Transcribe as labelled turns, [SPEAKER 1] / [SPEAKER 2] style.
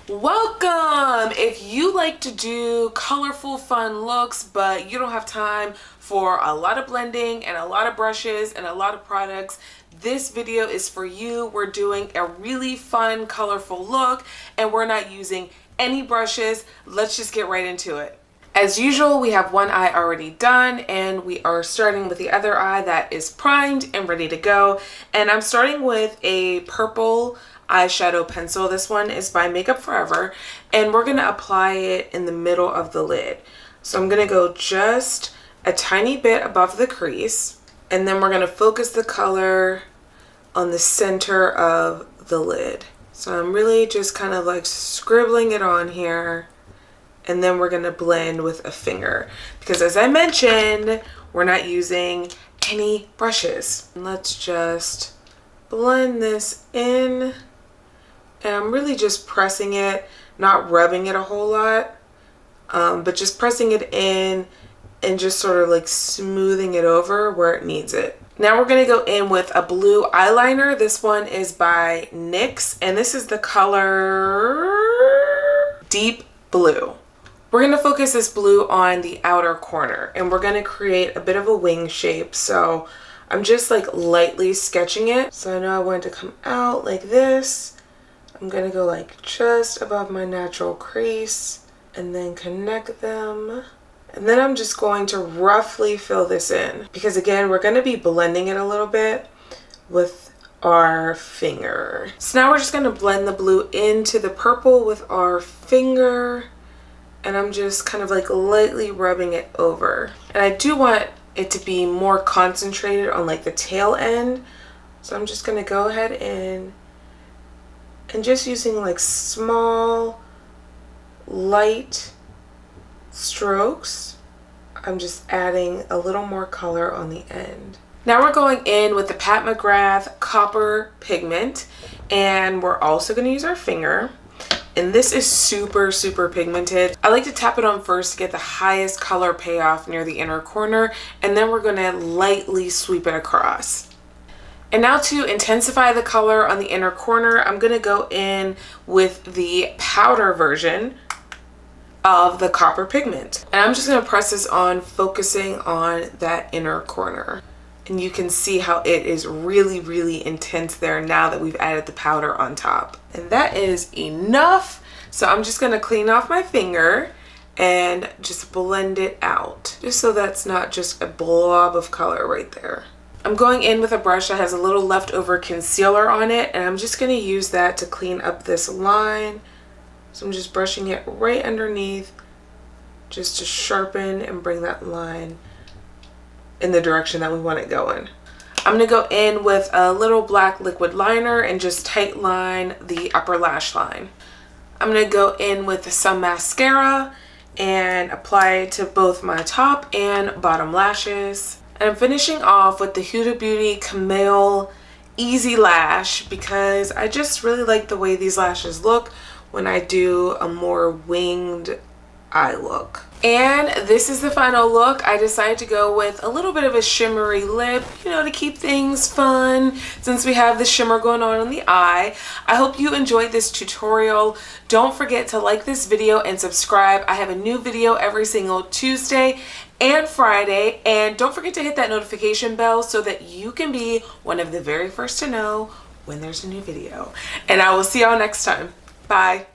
[SPEAKER 1] Welcome! If you like to do colorful, fun looks, but you don't have time for a lot of blending and a lot of brushes and a lot of products, this video is for you. We're doing a really fun, colorful look, and we're not using any brushes. Let's just get right into it. As usual, we have one eye already done, and we are starting with the other eye that is primed and ready to go. And I'm starting with a purple eyeshadow pencil. This one is by Makeup Forever, and we're going to apply it in the middle of the lid. So I'm going to go just a tiny bit above the crease, and then we're going to focus the color on the center of the lid. So I'm really just kind of like scribbling it on here, and then we're going to blend with a finger because, as I mentioned, we're not using any brushes. Let's just blend this in. And I'm really just pressing it, not rubbing it a whole lot, but just pressing it in and just sort of like smoothing it over where it needs it. Now we're going to go in with a blue eyeliner. This one is by NYX, and this is the color Deep Blue. We're going to focus this blue on the outer corner, and we're going to create a bit of a wing shape. So I'm just like lightly sketching it. So I know I want it to come out like this. I'm going to go like just above my natural crease and then connect them. And then I'm just going to roughly fill this in because, again, we're going to be blending it a little bit with our finger. So now we're just going to blend the blue into the purple with our finger, and I'm just kind of like lightly rubbing it over. And I do want it to be more concentrated on like the tail end. So I'm just going to go ahead and just using like small, light strokes, I'm just adding a little more color on the end. Now we're going in with the Pat McGrath Copper Pigment, and we're also going to use our finger. And this is super, super pigmented. I like to tap it on first to get the highest color payoff near the inner corner, and then we're going to lightly sweep it across. And now to intensify the color on the inner corner, I'm going to go in with the powder version of the copper pigment. And I'm just going to press this on, focusing on that inner corner. And you can see how it is really, really intense there now that we've added the powder on top. And that is enough. So I'm just going to clean off my finger and just blend it out, just so that's not just a blob of color right there. I'm going in with a brush that has a little leftover concealer on it, and I'm just going to use that to clean up this line. So I'm just brushing it right underneath just to sharpen and bring that line in the direction that we want it going. I'm going to go in with a little black liquid liner and just tight line the upper lash line. I'm going to go in with some mascara and apply it to both my top and bottom lashes. And I'm finishing off with the Huda Beauty Camille Easy Lash because I just really like the way these lashes look when I do a more winged eye look. And this is the final look. I decided to go with a little bit of a shimmery lip, you know, to keep things fun since we have the shimmer going on the eye. I hope you enjoyed this tutorial. Don't forget to like this video and subscribe. I have a new video every single Tuesday and Friday, and don't forget to hit that notification bell so that you can be one of the very first to know when there's a new video. And I will see y'all next time. Bye.